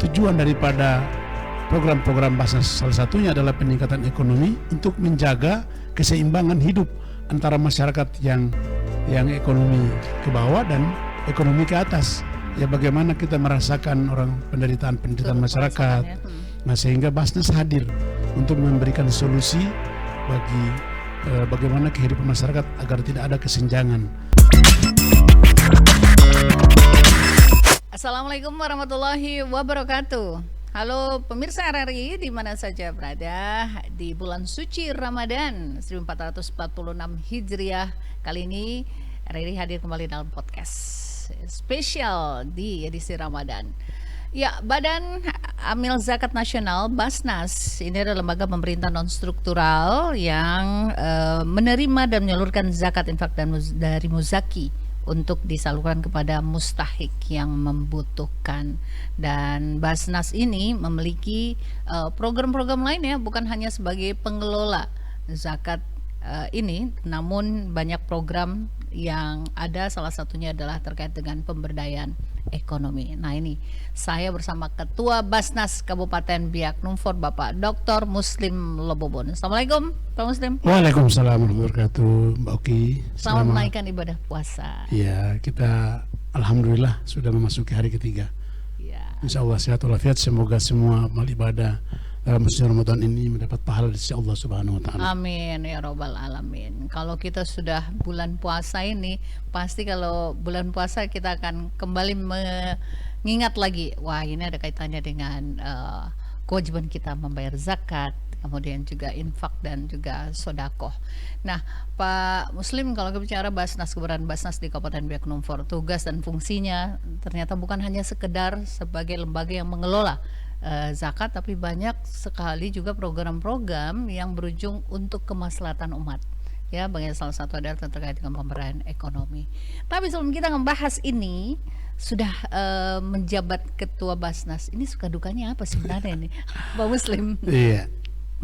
tujuan daripada program-program Basnas? Salah satunya adalah peningkatan ekonomi untuk menjaga keseimbangan hidup antara masyarakat yang ekonomi ke bawah dan ekonomi ke atas. Ya, bagaimana kita merasakan orang penderitaan masyarakat. Nah, sehingga Basnas hadir untuk memberikan solusi bagi bagaimana kehidupan masyarakat agar tidak ada kesenjangan. Assalamualaikum warahmatullahi wabarakatuh. Halo pemirsa RRI di mana saja berada di bulan suci Ramadan 1446 Hijriah. Kali ini RRI hadir kembali dalam podcast spesial di edisi Ramadan. Ya, Badan Amil Zakat Nasional Basnas ini adalah lembaga pemerintah non-struktural yang menerima dan menyalurkan zakat infak dan dari muzaki untuk disalurkan kepada mustahik yang membutuhkan. Dan Basnas ini memiliki program-program lain ya, bukan hanya sebagai pengelola zakat ini, namun banyak program yang ada, salah satunya adalah terkait dengan pemberdayaan ekonomi. Nah, ini saya bersama Ketua Basnas Kabupaten Biak Numfor, Bapak Dr. Muslim Lobobon. Assalamualaikum Pak Muslim. Waalaikumsalam warahmatullahi wabarakatuh, Mbak Oki. Selamat menaikkan ibadah puasa. Ya, kita alhamdulillah sudah memasuki hari ketiga. Ya. Insya Allah sehat walafiat. Semoga semua amal ibadah dalam musim Ramadan ini mendapat pahala dari Allah Subhanahu wa taala. Amin ya robbal alamin. Kalau kita sudah bulan puasa ini, pasti kalau bulan puasa kita akan kembali mengingat lagi, wah ini ada kaitannya dengan kewajiban kita membayar zakat, kemudian juga infak dan juga sodakoh. Nah, Pak Muslim, kalau kita bicara Basnas, keberadaan Basnas di Kabupaten Biak Numfor, tugas dan fungsinya ternyata bukan hanya sekedar sebagai lembaga yang mengelola zakat, tapi banyak sekali juga program-program yang berujung untuk kemaslahatan umat. Ya, bagian salah satu adalah terkait dengan pemberdayaan ekonomi. Tapi sebelum kita membahas ini, sudah menjabat Ketua Basnas, ini suka dukanya apa sebenarnya ini, Pak Muslim? Iya,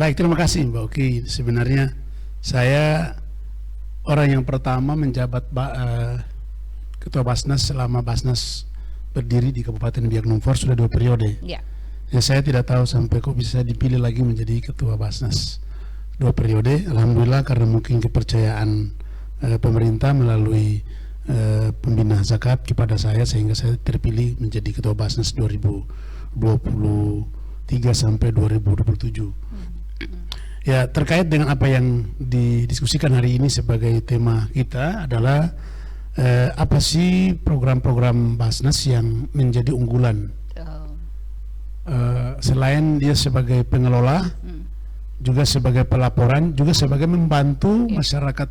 baik, terima kasih Mbak Oki. Sebenarnya saya orang yang pertama menjabat Ketua Basnas selama Basnas berdiri di Kabupaten Biak Numfor sudah 2 periode. Ya. Ya, saya tidak tahu sampai kok bisa dipilih lagi menjadi Ketua Basnas 2 periode. Alhamdulillah, karena mungkin kepercayaan pemerintah melalui pembina zakat kepada saya, sehingga saya terpilih menjadi Ketua Basnas 2023 sampai 2027. Ya, terkait dengan apa yang didiskusikan hari ini sebagai tema kita adalah apa sih program-program Basnas yang menjadi unggulan. Selain dia sebagai pengelola, juga sebagai pelaporan, juga sebagai membantu masyarakat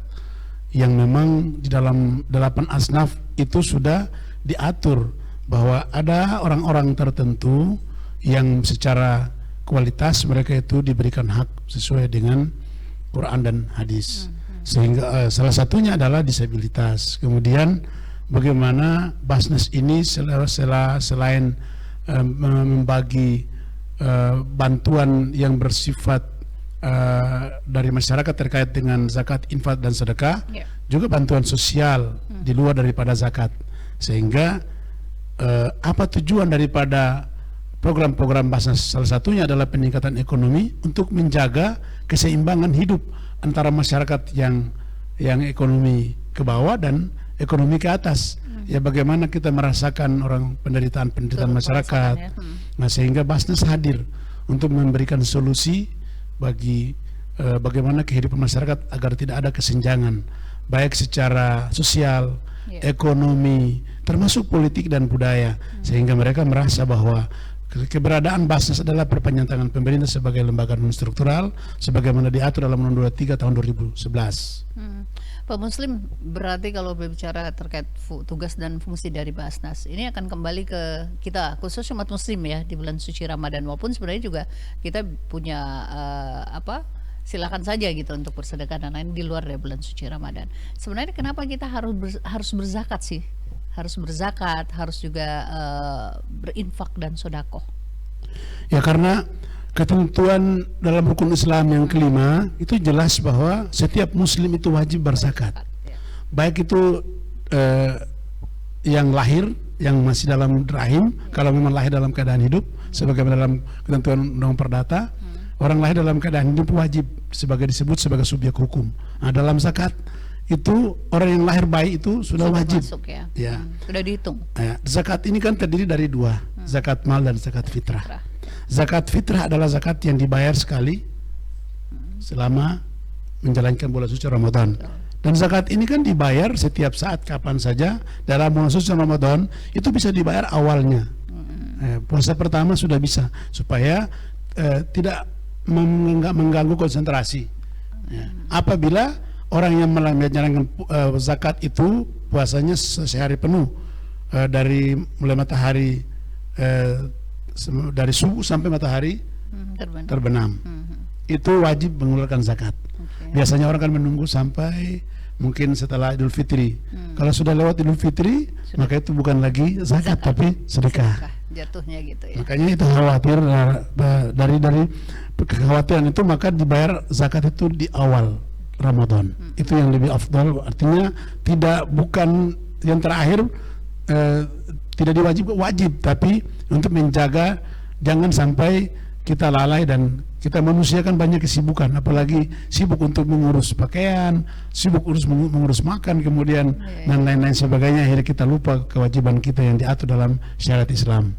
yang memang di dalam 8 asnaf itu sudah diatur bahwa ada orang-orang tertentu yang secara kualitas mereka itu diberikan hak sesuai dengan Quran dan hadis. Sehingga salah satunya adalah disabilitas. Kemudian bagaimana Basnas ini selain membagi bantuan yang bersifat dari masyarakat terkait dengan zakat, infak dan sedekah, juga bantuan sosial di luar daripada zakat. Sehingga apa tujuan daripada program-program Basnas? Salah satunya adalah peningkatan ekonomi untuk menjaga keseimbangan hidup antara masyarakat yang ekonomi ke bawah dan ekonomi ke atas. Ya, bagaimana kita merasakan orang penderitaan masyarakat. Nah, sehingga Basnas hadir untuk memberikan solusi bagi bagaimana kehidupan masyarakat agar tidak ada kesenjangan, baik secara sosial, ekonomi, termasuk politik dan budaya. Sehingga mereka merasa bahwa keberadaan Basnas adalah perpanjangan tangan pemerintah sebagai lembaga non-struktural sebagaimana diatur dalam Undang-Undang 23 tahun 2011. Pak Muslim, berarti kalau berbicara terkait tugas dan fungsi dari Basnas, ini akan kembali ke kita, khusus umat Muslim ya, di bulan suci Ramadan. Walaupun sebenarnya juga kita punya silakan saja gitu untuk bersedekah dan lain di luar dari bulan suci Ramadan. Sebenarnya kenapa kita harus berzakat sih? Harus berzakat, harus juga berinfak dan sodakoh. Ya, karena ketentuan dalam rukun Islam yang kelima itu jelas bahwa setiap muslim itu wajib berzakat. Baik itu yang lahir yang masih dalam rahim, kalau memang lahir dalam keadaan hidup, sebagaimana dalam ketentuan undang perdata, orang lahir dalam keadaan hidup wajib disebut sebagai subjek hukum. Nah, dalam zakat itu orang yang lahir bayi itu sudah wajib. Masuk ya. Ya. Sudah dihitung. Ya, zakat ini kan terdiri dari dua, zakat mal dan zakat fitrah. Zakat fitrah adalah zakat yang dibayar sekali selama menjalankan bulan suci Ramadan. Dan zakat ini kan dibayar setiap saat, kapan saja dalam bulan suci Ramadan, itu bisa dibayar awalnya. Puasa pertama sudah bisa, supaya tidak mengganggu konsentrasi. Ya. Apabila orang yang menjalankan zakat itu puasanya sehari penuh, dari mulai matahari dari subuh sampai matahari terbenam, itu wajib mengeluarkan zakat. Biasanya orang kan menunggu sampai mungkin setelah Idul Fitri. Kalau sudah lewat Idul Fitri, maka itu bukan lagi zakat tapi sedekah. Jatuhnya gitu ya. Makanya itu khawatir, dari kekhawatiran itu maka dibayar zakat itu di awal Ramadan. Itu yang lebih afdal, artinya bukan yang terakhir, tidak wajib, tapi untuk menjaga jangan sampai kita lalai, dan kita manusia kan banyak kesibukan, apalagi sibuk untuk mengurus pakaian, sibuk mengurus makan, kemudian dan lain-lain sebagainya, akhirnya kita lupa kewajiban kita yang diatur dalam syariat Islam.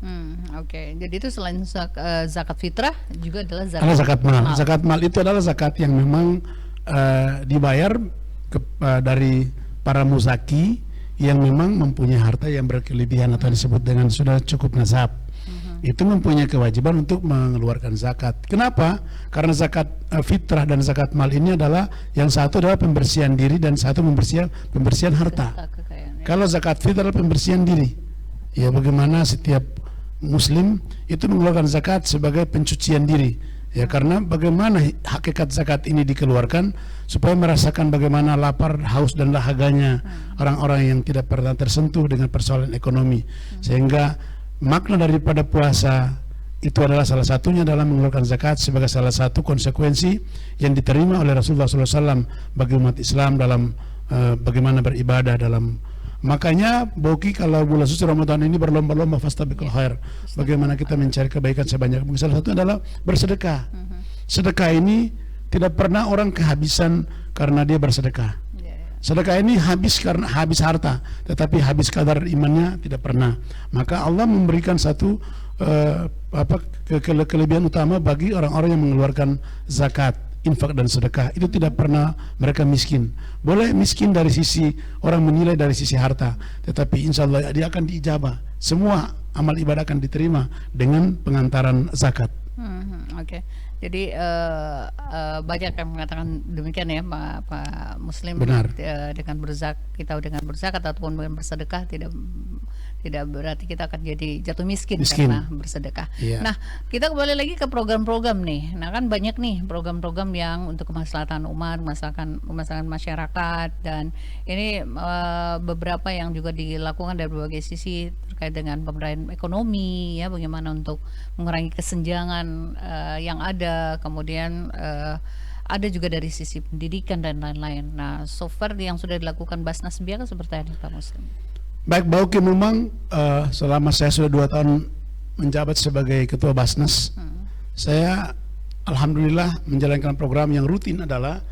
Oke. Jadi itu selain zakat fitrah juga adalah zakat mal. Zakat mal itu adalah zakat yang memang dibayar dari para muzaki yang memang mempunyai harta yang berkelebihan atau disebut dengan sudah cukup nasab. Itu mempunyai kewajiban untuk mengeluarkan zakat. Kenapa? Karena zakat fitrah dan zakat mal ini adalah, yang satu adalah pembersihan diri dan satu pembersihan harta. Kalau zakat fitrah adalah pembersihan diri, ya bagaimana setiap muslim itu mengeluarkan zakat sebagai pencucian diri, ya karena bagaimana hakikat zakat ini dikeluarkan supaya merasakan bagaimana lapar, haus dan dahaganya orang-orang yang tidak pernah tersentuh dengan persoalan ekonomi, sehingga makna daripada puasa itu adalah salah satunya dalam mengeluarkan zakat sebagai salah satu konsekuensi yang diterima oleh Rasulullah SAW bagi umat Islam dalam bagaimana beribadah dalam. Makanya Boki kalau bulan suci Ramadan ini berlomba-lomba fastabiqul khair, bagaimana kita mencari kebaikan sebanyak mungkin. Salah satu adalah bersedekah. Sedekah ini tidak pernah orang kehabisan karena dia bersedekah. Sedekah ini habis karena habis harta, tetapi habis kadar imannya tidak pernah. Maka Allah memberikan satu kelebihan utama bagi orang-orang yang mengeluarkan zakat, infak dan sedekah. Itu tidak pernah mereka miskin. Boleh miskin dari sisi orang menilai dari sisi harta, tetapi insya Allah dia akan diijabah. Semua amal ibadah akan diterima dengan pengantaran zakat. Oke. Jadi banyak yang mengatakan demikian ya, Pak Muslim. Benar. Dengan dengan berzakat ataupun dengan bersedekah tidak berarti kita akan jadi jatuh miskin. Karena bersedekah. Yeah. Nah, kita kembali lagi ke program-program nih. Nah, kan banyak nih program-program yang untuk kemaslahatan umat, kemaslahatan masyarakat, dan ini beberapa yang juga dilakukan dari berbagai sisi terkait dengan pemberdayaan ekonomi, ya, bagaimana untuk mengurangi kesenjangan yang ada, kemudian ada juga dari sisi pendidikan dan lain-lain. Nah, so far yang sudah dilakukan Basnas Biaka seperti apa, Pak Muslim? Baik, Bauki, memang selama saya sudah 2 tahun menjabat sebagai Ketua Basnas, saya alhamdulillah menjalankan program yang rutin adalah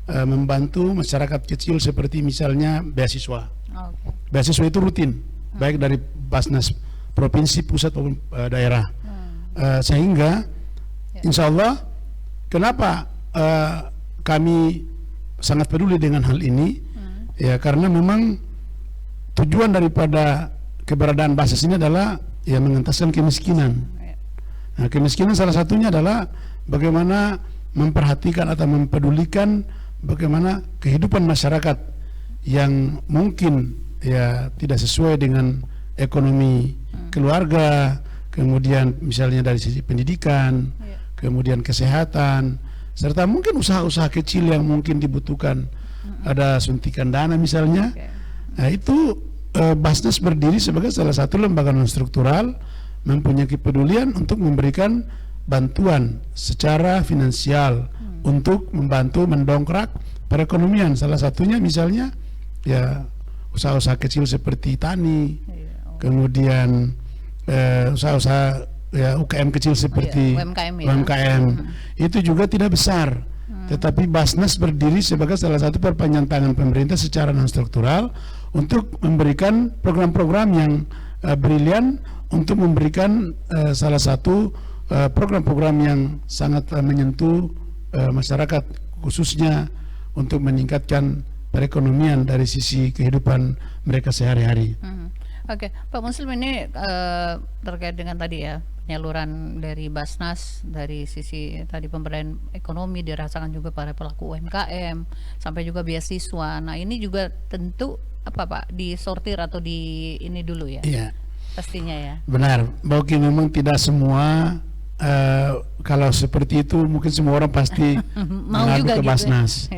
membantu masyarakat kecil seperti misalnya beasiswa. Beasiswa itu rutin, baik dari Basnas provinsi, pusat maupun daerah. Sehingga insya Allah, kenapa kami sangat peduli dengan hal ini, ya karena memang tujuan daripada keberadaan Basnas ini adalah ya mengentaskan kemiskinan. Nah, kemiskinan salah satunya adalah bagaimana memperhatikan atau mempedulikan bagaimana kehidupan masyarakat yang mungkin ya tidak sesuai dengan ekonomi keluarga, kemudian misalnya dari sisi pendidikan, kemudian kesehatan, serta mungkin usaha-usaha kecil yang mungkin dibutuhkan ada suntikan dana misalnya. Nah, itu Basnas berdiri sebagai salah satu lembaga non struktural, mempunyai kepedulian untuk memberikan bantuan secara finansial untuk membantu mendongkrak perekonomian. Salah satunya misalnya ya usaha-usaha kecil seperti tani, kemudian usaha-usaha ya UKM kecil seperti UMKM itu juga tidak besar. Tetapi Basnas berdiri sebagai salah satu perpanjangan tangan pemerintah secara non struktural untuk memberikan program-program yang brilian, untuk memberikan salah satu program-program yang sangat menyentuh masyarakat, khususnya untuk meningkatkan perekonomian dari sisi kehidupan mereka sehari-hari. Oke, Pak Muslim, ini terkait dengan tadi ya, penyaluran dari Basnas dari sisi tadi pemberdayaan ekonomi dirasakan juga para pelaku UMKM sampai juga beasiswa. Nah, ini juga tentu apa Pak, disortir atau di ini dulu ya? Iya. Pastinya ya. Benar, bahwa memang tidak semua kalau seperti itu mungkin semua orang pasti mengadu ke Basnas.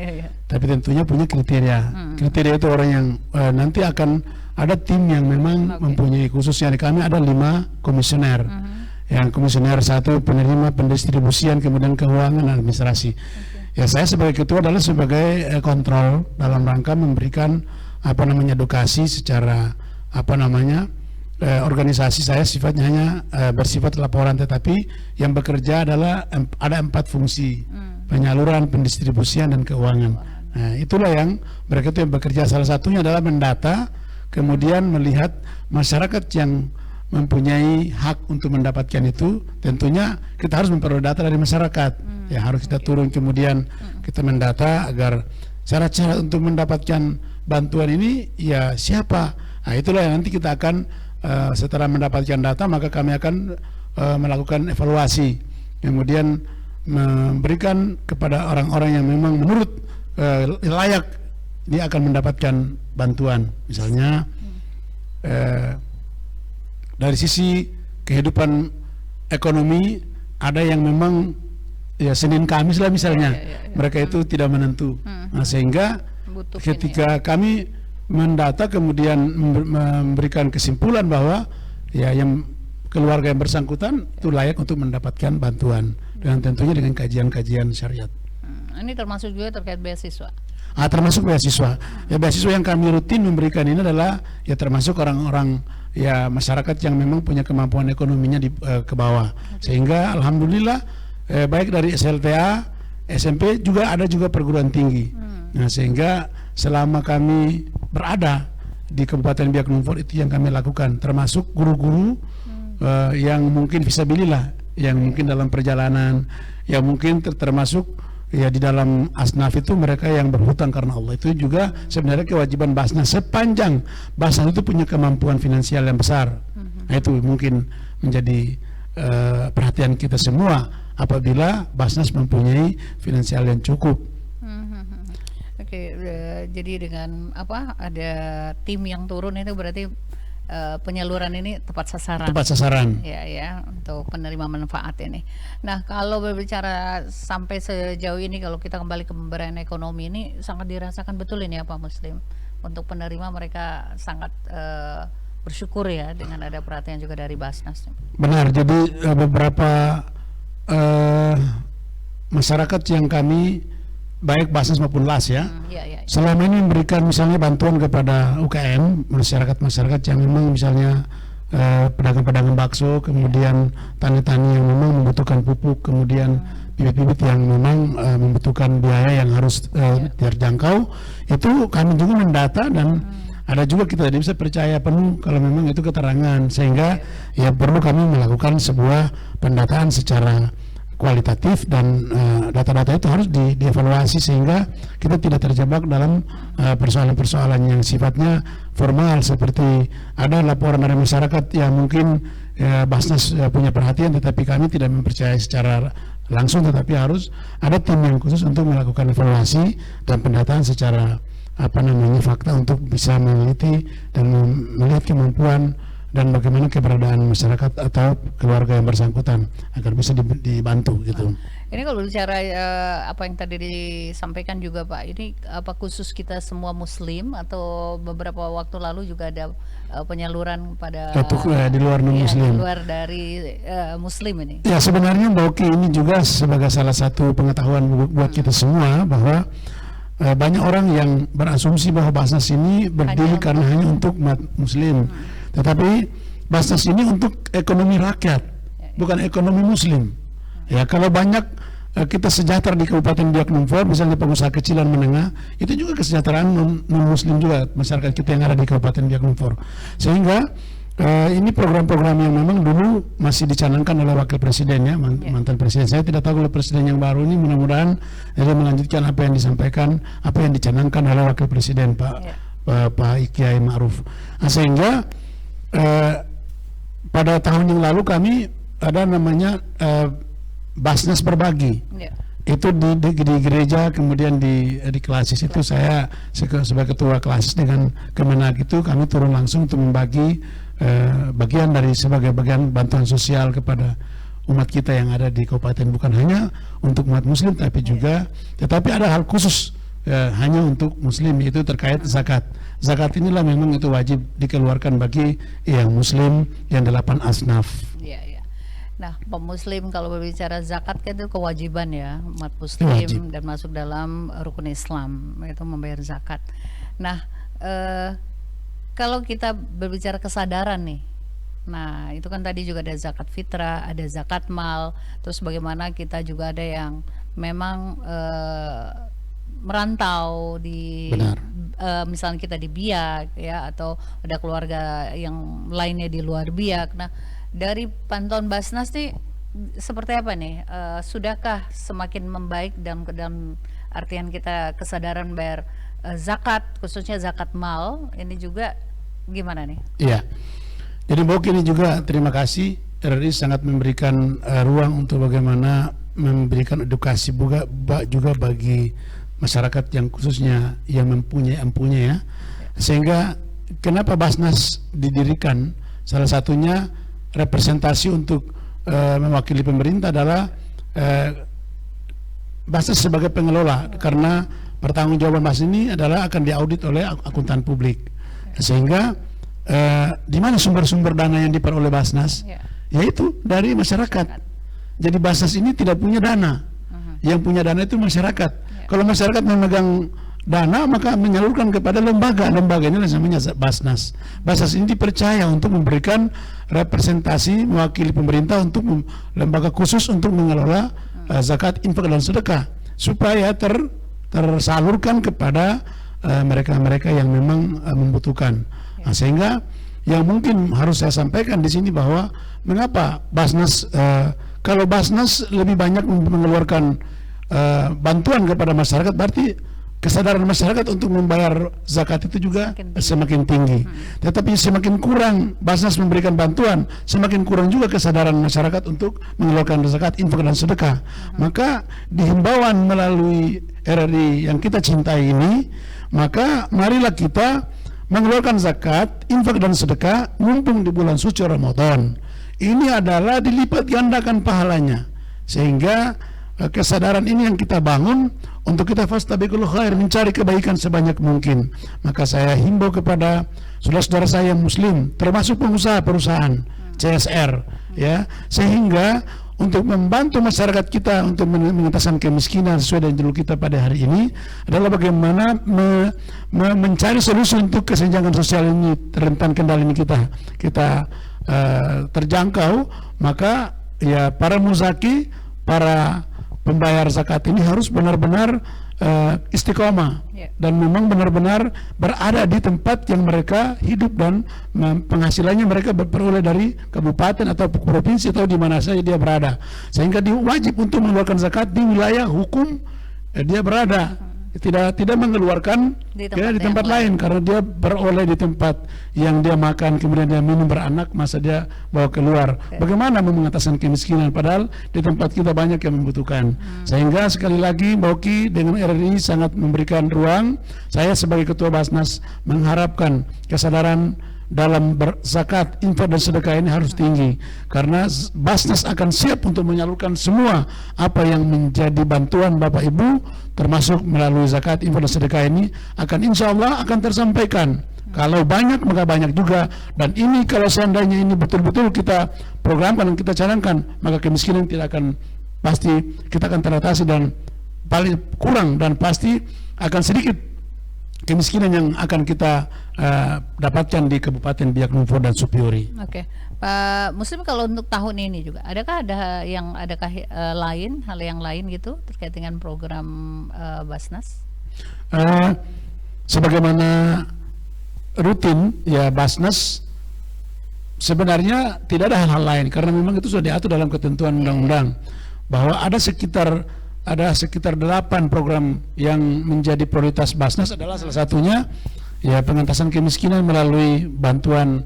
Tapi tentunya punya kriteria. Kriteria itu orang yang nanti akan ada tim yang memang mempunyai, khususnya di kami ada 5 komisioner. Yang komisioner 1 penerima pendistribusian, kemudian keuangan dan administrasi. Ya, saya sebagai ketua adalah sebagai kontrol dalam rangka memberikan edukasi secara organisasi saya sifatnya hanya bersifat laporan, tetapi yang bekerja adalah ada 4 fungsi: penyaluran, pendistribusian, dan keuangan. Nah, itulah yang mereka itu yang bekerja. Salah satunya adalah mendata, kemudian melihat masyarakat yang mempunyai hak untuk mendapatkan itu. Tentunya kita harus memperoleh data dari masyarakat. Ya, harus kita turun, kemudian kita mendata agar syarat-syarat untuk mendapatkan bantuan ini ya siapa. Nah, itulah yang nanti kita akan setelah mendapatkan data, maka kami akan melakukan evaluasi, kemudian memberikan kepada orang-orang yang memang menurut layak dia akan mendapatkan bantuan. Misalnya dari sisi kehidupan ekonomi ada yang memang ya Senin Kamis lah misalnya, mereka itu tidak menentu. Nah, sehingga ketika kami mendata kemudian memberikan kesimpulan bahwa ya yang keluarga yang bersangkutan itu layak untuk mendapatkan bantuan, dan tentunya dengan kajian-kajian syariat. Ini termasuk juga terkait beasiswa. Termasuk beasiswa. Ya, beasiswa yang kami rutin memberikan ini adalah ya termasuk orang-orang ya masyarakat yang memang punya kemampuan ekonominya ke bawah. Sehingga alhamdulillah baik dari SLTA, SMP juga ada juga perguruan tinggi. Nah, sehingga selama kami berada di Kabupaten Biak Numfor itu yang kami lakukan, termasuk guru-guru yang mungkin fisabilillah, yang mungkin dalam perjalanan, yang mungkin termasuk ya di dalam asnaf itu mereka yang berhutang karena Allah. Itu juga sebenarnya kewajiban Basnas, sepanjang Basnas itu punya kemampuan finansial yang besar. Nah, itu mungkin menjadi perhatian kita semua apabila Basnas mempunyai finansial yang cukup. Oke, jadi dengan ada tim yang turun itu berarti penyaluran ini tepat sasaran. Tepat sasaran. Ya, untuk penerima manfaat ini. Nah, kalau berbicara sampai sejauh ini, kalau kita kembali ke pemberdayaan ekonomi ini sangat dirasakan betul ini ya Pak Muslim. Untuk penerima mereka sangat bersyukur ya dengan ada perhatian juga dari Basnas. Benar. Jadi beberapa masyarakat yang kami baik Basnas maupun LAS ya, selama ini memberikan misalnya bantuan kepada UKM, masyarakat yang memang misalnya pedagang-pedagang bakso, kemudian tani-tani yang memang membutuhkan pupuk, kemudian bibit-bibit yang memang membutuhkan biaya yang harus terjangkau, itu kami juga mendata, dan ada juga kita tidak bisa percaya penuh kalau memang itu keterangan, sehingga ya perlu kami melakukan sebuah pendataan secara kualitatif, dan data-data itu harus dievaluasi sehingga kita tidak terjebak dalam persoalan-persoalan yang sifatnya formal, seperti ada laporan dari masyarakat yang mungkin Basnas punya perhatian tetapi kami tidak mempercayai secara langsung, tetapi harus ada tim yang khusus untuk melakukan evaluasi dan pendataan secara fakta untuk bisa meneliti dan melihat kemampuan dan bagaimana keberadaan masyarakat atau keluarga yang bersangkutan agar bisa dibantu gitu. Ini kalau bicara apa yang tadi disampaikan juga Pak, ini apa khusus kita semua Muslim atau beberapa waktu lalu juga ada penyaluran pada di luar non-Muslim, di luar dari Muslim ini? Ya, sebenarnya Mbak Oki, ini juga sebagai salah satu pengetahuan buat kita semua bahwa banyak orang yang berasumsi bahwa Basnas ini berdiri hanya untuk umat Muslim. Tetapi Basnas ini untuk ekonomi rakyat, bukan ekonomi muslim. Ya, kalau banyak kita sejahtera di Kabupaten Biak Numfor, misalnya pengusaha kecil dan menengah, itu juga kesejahteraan non-muslim juga masyarakat kita yang ada di Kabupaten Biak Numfor. Sehingga ini program-program yang memang dulu masih dicanangkan oleh Wakil Presiden ya, mantan Presiden. Saya tidak tahu kalau Presiden yang baru ini mudah-mudahan dia melanjutkan apa yang disampaikan, apa yang dicanangkan oleh Wakil Presiden Pak Kiai Ma'ruf. Nah, sehingga pada tahun yang lalu kami ada namanya Basnas berbagi. Itu di gereja, kemudian di klasis itu saya sebagai ketua klasis dengan Kemenag itu kami turun langsung untuk membagi bagian dari sebagai bagian bantuan sosial kepada umat kita yang ada di kabupaten, bukan hanya untuk umat muslim tapi juga tetapi ada hal khusus hanya untuk muslim, itu terkait zakat. Zakat inilah memang itu wajib dikeluarkan bagi yang muslim yang 8 asnaf. Nah, pemuslim kalau berbicara zakat kan itu kewajiban ya, umat muslim dan masuk dalam rukun Islam itu membayar zakat. Nah, kalau kita berbicara kesadaran nih, nah itu kan tadi juga ada zakat fitrah, ada zakat mal, terus bagaimana kita juga ada yang memang merantau di misalnya kita di Biak ya, atau ada keluarga yang lainnya di luar Biak. Nah, dari pantauan Basnas nih seperti apa nih? Sudahkah semakin membaik dalam artian kita kesadaran bayar zakat, khususnya zakat mal ini juga gimana nih? Iya. Jadi Mbak ini juga terima kasih, RRI sangat memberikan ruang untuk bagaimana memberikan edukasi juga bagi masyarakat yang khususnya yang mempunyai ya. Sehingga kenapa Basnas didirikan? Salah satunya representasi untuk mewakili pemerintah adalah Basnas sebagai pengelola, karena pertanggungjawaban Basnas ini adalah akan diaudit oleh akuntan publik. Sehingga di mana sumber-sumber dana yang diperoleh Basnas? Yaitu dari masyarakat. Jadi Basnas ini tidak punya dana. Yang punya dana itu masyarakat. Kalau masyarakat memegang dana maka menyalurkan kepada lembaga ini namanya Basnas. Basnas ini dipercaya untuk memberikan representasi mewakili pemerintah untuk lembaga khusus untuk mengelola zakat, infak dan sedekah supaya tersalurkan kepada mereka-mereka yang memang membutuhkan. Nah, sehingga yang mungkin harus saya sampaikan di sini bahwa mengapa Basnas kalau Basnas lebih banyak mengeluarkan bantuan kepada masyarakat, berarti kesadaran masyarakat untuk membayar zakat itu juga semakin tinggi. Tetapi semakin kurang Basnas memberikan bantuan, semakin kurang juga kesadaran masyarakat untuk mengeluarkan zakat, infak dan sedekah. Maka di himbauan melalui RRI yang kita cintai ini, maka marilah kita mengeluarkan zakat, infak dan sedekah mumpung di bulan suci Ramadan. Ini adalah dilipat gandakan pahalanya. Sehingga kesadaran ini yang kita bangun untuk kita fastabiqul khair, mencari kebaikan sebanyak mungkin. Maka saya himbau kepada saudara-saudara saya yang muslim, termasuk pengusaha perusahaan CSR ya, sehingga untuk membantu masyarakat kita untuk mengentaskan kemiskinan sesuai dengan judul kita pada hari ini adalah bagaimana mencari solusi untuk kesenjangan sosial ini, rentan kendali ini kita terjangkau. Maka ya para muzaki, para pembayar zakat ini harus benar-benar istiqomah dan memang benar-benar berada di tempat yang mereka hidup dan penghasilannya mereka beroleh dari kabupaten atau provinsi atau di mana saja dia berada, sehingga dia wajib untuk mengeluarkan zakat di wilayah hukum dia berada, tidak mengeluarkan di tempat lain karena dia beroleh di tempat yang dia makan, kemudian dia minum, beranak, masa dia bawa keluar. Bagaimana mengatasi kemiskinan padahal di tempat kita banyak yang membutuhkan. Sehingga sekali lagi Bauki dengan RRI sangat memberikan ruang. Saya sebagai ketua Basnas mengharapkan kesadaran dalam berzakat, infak dan sedekah ini harus tinggi, karena Basnas akan siap untuk menyalurkan semua apa yang menjadi bantuan Bapak Ibu, termasuk melalui zakat, infak dan sedekah ini akan insya Allah akan tersampaikan. Kalau banyak maka banyak juga, dan ini kalau seandainya ini betul-betul kita programkan dan kita canangkan, maka kemiskinan tidak akan, pasti kita akan teratasi dan paling kurang dan pasti akan sedikit kemiskinan yang akan kita dapatkan di Kabupaten Biak Numfor dan Supiori. Oke, Pak Muslim, kalau untuk tahun ini juga adakah hal yang lain gitu terkait dengan program Basnas? Sebagaimana rutin ya, Basnas sebenarnya tidak ada hal-hal lain karena memang itu sudah diatur dalam ketentuan undang-undang bahwa ada sekitar 8 program yang menjadi prioritas Basnas. Adalah salah satunya ya pengentasan kemiskinan melalui bantuan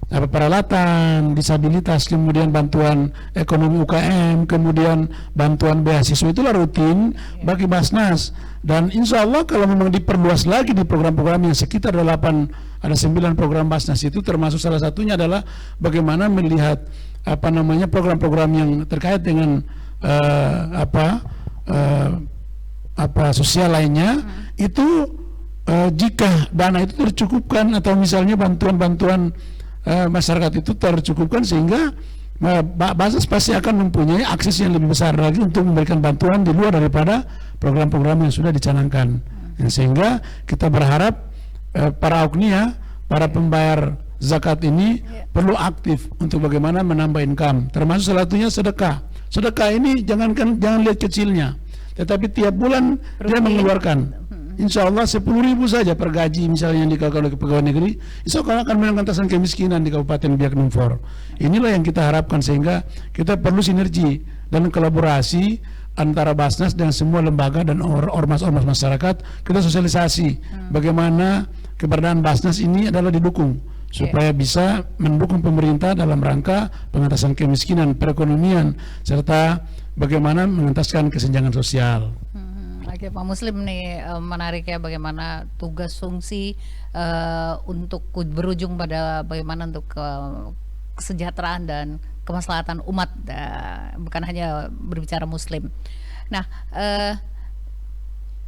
peralatan disabilitas, kemudian bantuan ekonomi UKM, kemudian bantuan beasiswa. Itulah rutin bagi Basnas, dan insya Allah kalau memang diperluas lagi di program-program yang sekitar 9 program Basnas itu, termasuk salah satunya adalah bagaimana melihat program-program yang terkait dengan sosial lainnya. Itu jika dana itu tercukupkan atau misalnya bantuan-bantuan masyarakat itu tercukupkan, sehingga Basnas pasti akan mempunyai akses yang lebih besar lagi untuk memberikan bantuan di luar daripada program-program yang sudah dicanangkan. Sehingga kita berharap para auknia, para pembayar zakat ini perlu aktif untuk bagaimana menambah income, termasuk salah satunya sedekah. Sedekah ini jangan lihat kecilnya, tetapi tiap bulan dia mengeluarkan insya Allah 10.000 saja per gaji misalnya yang dikeluarkan oleh pegawai negeri, insya Allah akan mengentasan kemiskinan di Kabupaten Biak Numfor. Inilah yang kita harapkan, sehingga kita perlu sinergi dan kolaborasi antara Basnas dan semua lembaga dan ormas-ormas masyarakat. Kita sosialisasi bagaimana keberadaan Basnas ini adalah didukung supaya bisa mendukung pemerintah dalam rangka pengentasan kemiskinan, perekonomian, serta bagaimana mengentaskan kesenjangan sosial. Oke, Pak Muslim nih, menarik ya bagaimana tugas fungsi untuk berujung pada bagaimana untuk kesejahteraan dan kemaslahatan umat, bukan hanya berbicara Muslim. Nah,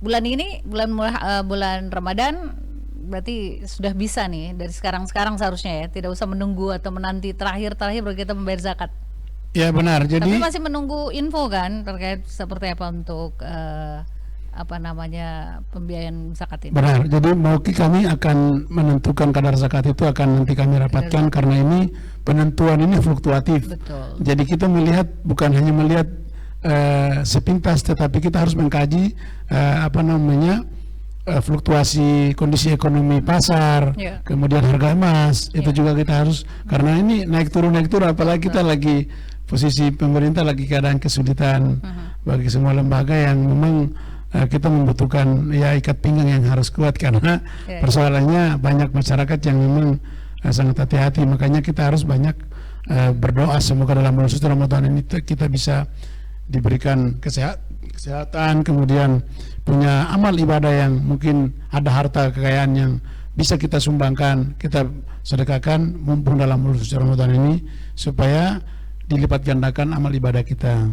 bulan ini bulan Ramadan berarti sudah bisa nih dari sekarang seharusnya ya, tidak usah menunggu atau menanti terakhir baru kita membayar zakat. Ya benar. Jadi tapi masih menunggu info kan terkait seperti apa untuk pembiayaan zakat ini. Benar. Jadi kami akan menentukan kadar zakat itu akan nanti kami rapatkan, karena ini penentuan ini fluktuatif. Betul. Jadi kita bukan hanya melihat sepintas, tetapi kita harus mengkaji fluktuasi kondisi ekonomi pasar, kemudian harga emas, itu juga kita harus, karena ini naik turun, apalagi kita lagi posisi pemerintah lagi keadaan kesulitan. Bagi semua lembaga yang memang kita membutuhkan ya ikat pinggang yang harus kuat, karena persoalannya banyak masyarakat yang memang sangat hati-hati. Makanya kita harus banyak berdoa semoga dalam bulan suci Ramadan ini kita bisa diberikan kesehatan, kemudian punya amal ibadah yang mungkin ada harta kekayaan yang bisa kita sumbangkan, kita sedekahkan mumpung dalam bulan suci Ramadan ini, supaya dilipat gandakan amal ibadah kita.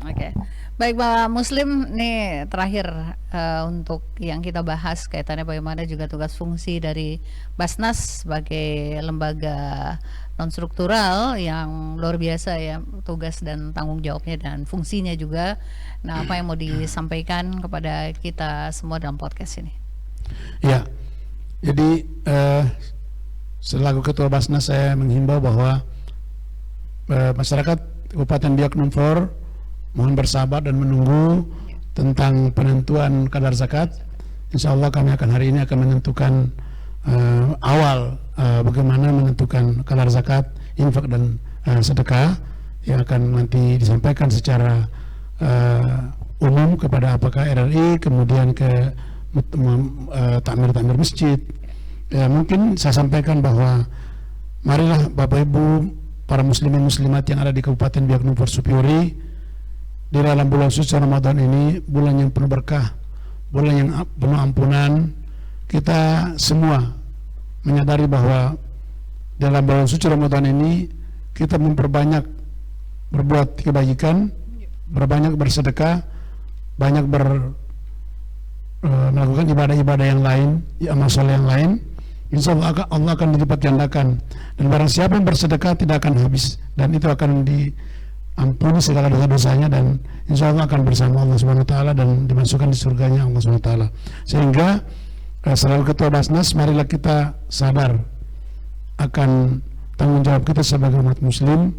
Oke. Baik Pak Muslim, nih terakhir untuk yang kita bahas kaitannya bagaimana juga tugas fungsi dari Basnas sebagai lembaga non struktural yang luar biasa ya, tugas dan tanggung jawabnya dan fungsinya juga. Nah, apa yang mau disampaikan kepada kita semua dalam podcast ini? Ya, jadi selaku Ketua Basnas saya menghimbau bahwa masyarakat Kabupaten Biak Numfor mohon bersabar dan menunggu tentang penentuan kadar zakat. Insya Allah kami hari ini akan menentukan awal bagaimana menentukan kadar zakat, infak dan sedekah, yang akan nanti disampaikan secara umum kepada apakah RRI, kemudian ke takmir masjid. Ya, mungkin saya sampaikan bahwa marilah Bapak Ibu, para muslimin muslimat yang ada di Kabupaten Biak Numfor Supiori, di dalam bulan suci Ramadan ini, bulan yang penuh berkah, bulan yang penuh ampunan, kita semua menyadari bahwa dalam bulan suci Ramadan ini kita memperbanyak berbuat kebajikan, berbanyak bersedekah, banyak melakukan ibadah-ibadah yang lain, amal soleh yang lain. Insya Allah Allah akan dilipat gandakan, dan barang siapa yang bersedekah tidak akan habis, dan itu akan ampuni segala dosa-dosanya dan insya Allah akan bersama Allah Subhanahu Wa Taala dan dimasukkan di surganya Allah Subhanahu Wa Taala. Sehingga selalu Ketua Basnas, marilah kita sadar akan tanggung jawab kita sebagai umat Muslim.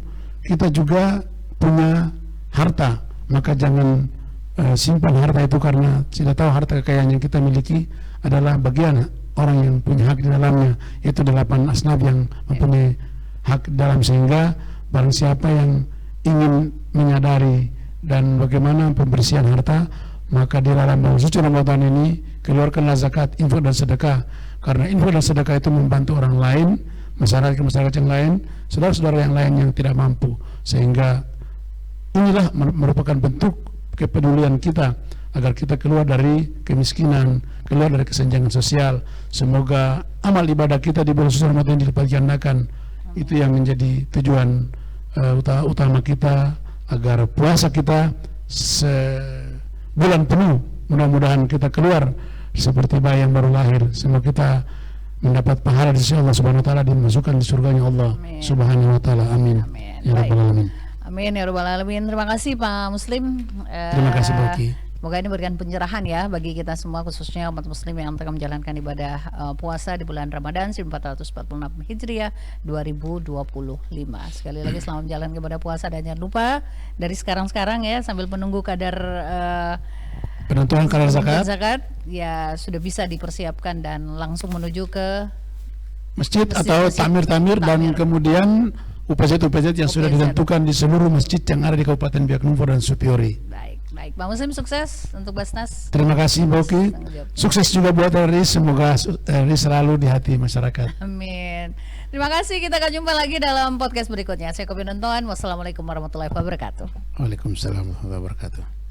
Kita juga punya harta, maka jangan simpan harta itu, karena tidak tahu harta kekayaan yang kita miliki adalah bagian orang yang punya hak di dalamnya, yaitu 8 asnaf yang mempunyai hak dalam. Sehingga barang siapa yang ingin menyadari dan bagaimana pembersihan harta, maka di dalam bulan suci Ramadan ini keluarkanlah zakat, infak dan sedekah, karena infak dan sedekah itu membantu orang lain, masyarakat yang lain, saudara-saudara yang lain yang tidak mampu. Sehingga inilah merupakan bentuk kepedulian kita agar kita keluar dari kemiskinan, keluar dari kesenjangan sosial. Semoga amal ibadah kita di bulan suci Ramadan dilipat gandakan. Itu yang menjadi tujuan utama kita, agar puasa kita sebulan penuh mudah-mudahan kita keluar seperti bayi yang baru lahir. Semoga kita mendapat pahala di sisi Allah Subhanahu Wa Taala, dimasukkan di surganya Allah Subhanahu Wa Taala. Amin. Ya Rabbal Alamin. Amin ya Rabbal Alamin. Terima kasih Pak Muslim. Terima kasih Boki. Semoga ini memberikan pencerahan ya bagi kita semua, khususnya umat Muslim yang tengah menjalankan ibadah puasa di bulan Ramadan 1446 Hijriah 2025. Sekali lagi selamat menjalankan ibadah puasa, dan jangan lupa dari sekarang ya sambil menunggu kadar penentuan kadar zakat ya sudah bisa dipersiapkan dan langsung menuju ke masjid atau tamir-tamir, dan kemudian UPZ yang sudah ditentukan di seluruh masjid yang ada di Kabupaten Biak Numfor dan Supiori. Baik, Pak Muslim, sukses untuk Basnas. Terima kasih Boki. Sukses juga buat RRI, semoga RRI selalu di hati masyarakat. Amin. Terima kasih, kita akan jumpa lagi dalam podcast berikutnya. Saya Kopi Nonton. Wassalamualaikum warahmatullahi wabarakatuh. Waalaikumsalam warahmatullahi wabarakatuh.